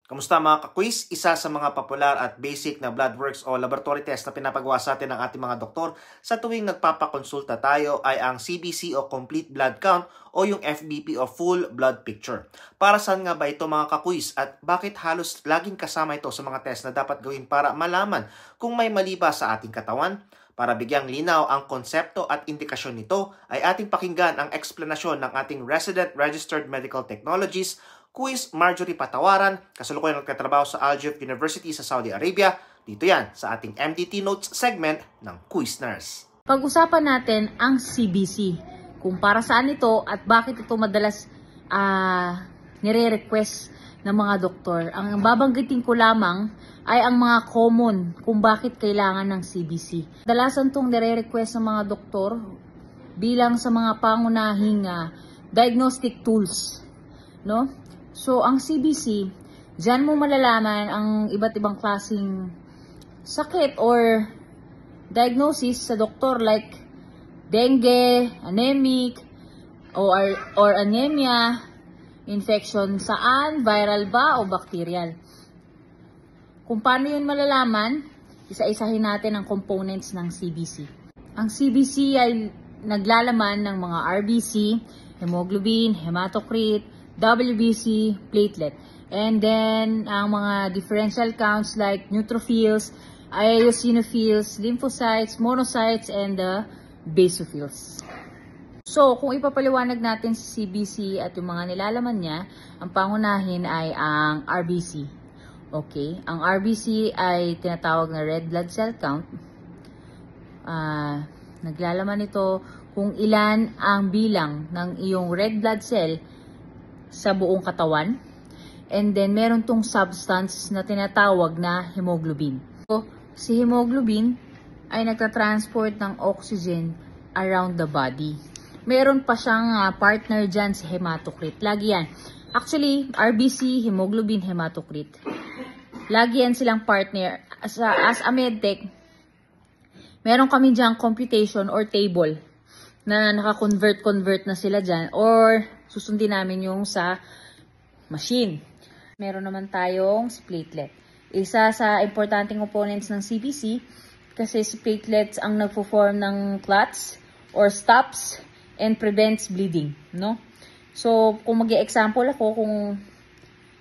Kamusta mga ka-quiz? Isa sa mga popular at basic na blood works o laboratory test na pinapagawa sa atin ng ating mga doktor sa tuwing nagpapakonsulta tayo ay ang CBC o Complete Blood Count o yung FBP o Full Blood Picture. Para saan nga ba ito mga ka-quiz at bakit halos laging kasama ito sa mga test na dapat gawin para malaman kung may mali ba sa ating katawan? Para bigyang linaw ang konsepto at indikasyon nito ay ating pakinggan ang eksplanasyon ng ating Resident Registered Medical Technologist Quiz Marjorie Patawaran, kasalukuyan nagtatrabaho sa Al Juffe University sa Saudi Arabia. Dito yan sa ating MDT Notes segment ng Quiz Nurse. Pag-usapan natin ang CBC, kung para saan ito at bakit ito madalas nire-request ng mga doktor. Ang babanggitin ko lamang ay ang mga common kung bakit kailangan ng CBC. Kadalasan itong nire-request ng mga doktor bilang sa mga pangunahing diagnostic tools, no? So, ang CBC, dyan mo malalaman ang iba't ibang klaseng sakit or diagnosis sa doktor like dengue, anemic, or anemia, infection saan, viral ba o bacterial. Kung paano yun malalaman, isa-isahin natin ang components ng CBC. Ang CBC ay naglalaman ng mga RBC, hemoglobin, hematocrit, WBC, platelet. And then, ang mga differential counts like neutrophils, eosinophils, lymphocytes, monocytes, and the basophils. So, kung ipapaliwanag natin si CBC at yung mga nilalaman niya, ang pangunahin ay ang RBC. Okay? Ang RBC ay tinatawag na red blood cell count. Naglalaman ito kung ilan ang bilang ng iyong red blood cell sa buong katawan. And then, meron tong substance na tinatawag na hemoglobin. So, si hemoglobin ay nagtatransport ng oxygen around the body. Meron pa siyang partner dyan si hematocrit. Lagi yan. Actually, RBC, hemoglobin, hematocrit. Lagi yan silang partner. As a medtech, meron kami dyan computation or table na naka-convert na sila dyan or susundin namin yung sa machine. Meron naman tayong platelet. Isa sa importanteng components ng CBC kasi si platelets ang nagpo-form ng clots or stops and prevents bleeding, no? So, kung mag-i-example ako kung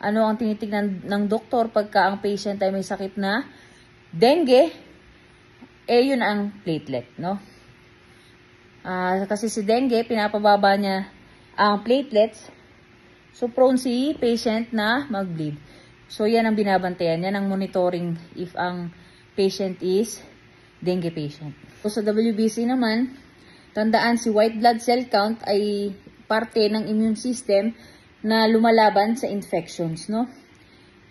ano ang tinitignan ng doktor pagka ang patient ay may sakit na dengue, yun ang platelet, no? Kasi si dengue, pinapababa niya ang platelets, so prone si patient na mag-bleed. So, yan ang binabantayan. Yan ang monitoring if ang patient is dengue patient. So, sa WBC naman, tandaan si white blood cell count ay parte ng immune system na lumalaban sa infections, no?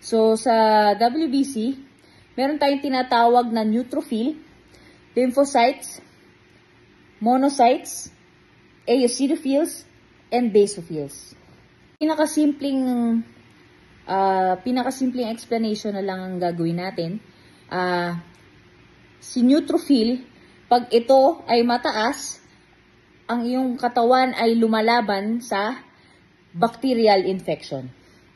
So, sa WBC, meron tayong tinatawag na neutrophil, lymphocytes, monocytes, eosinophils, and basophils. Pinakasimpleng explanation na lang ang gagawin natin. Si neutrophil, pag ito ay mataas, ang iyong katawan ay lumalaban sa bacterial infection.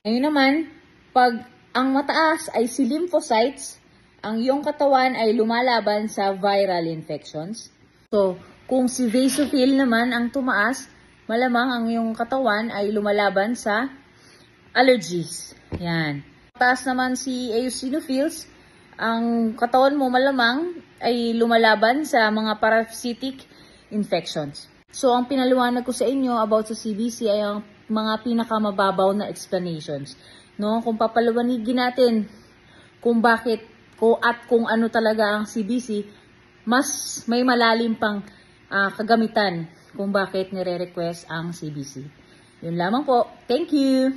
Ngayon naman, pag ang mataas ay si lymphocytes, ang iyong katawan ay lumalaban sa viral infections. So, kung si basophil naman ang tumaas, malamang ang iyong katawan ay lumalaban sa allergies. Yan. Mataas naman si eosinophils, ang katawan mo malamang ay lumalaban sa mga parasitic infections. So, ang pinaliwanag ko sa inyo about sa CBC ay ang mga pinakamababaw na explanations. No? Kung papalawanigin natin kung bakit at kung ano talaga ang CBC, mas may malalim pang kagamitan kung bakit nire-request ang CBC. Yun lamang po. Thank you!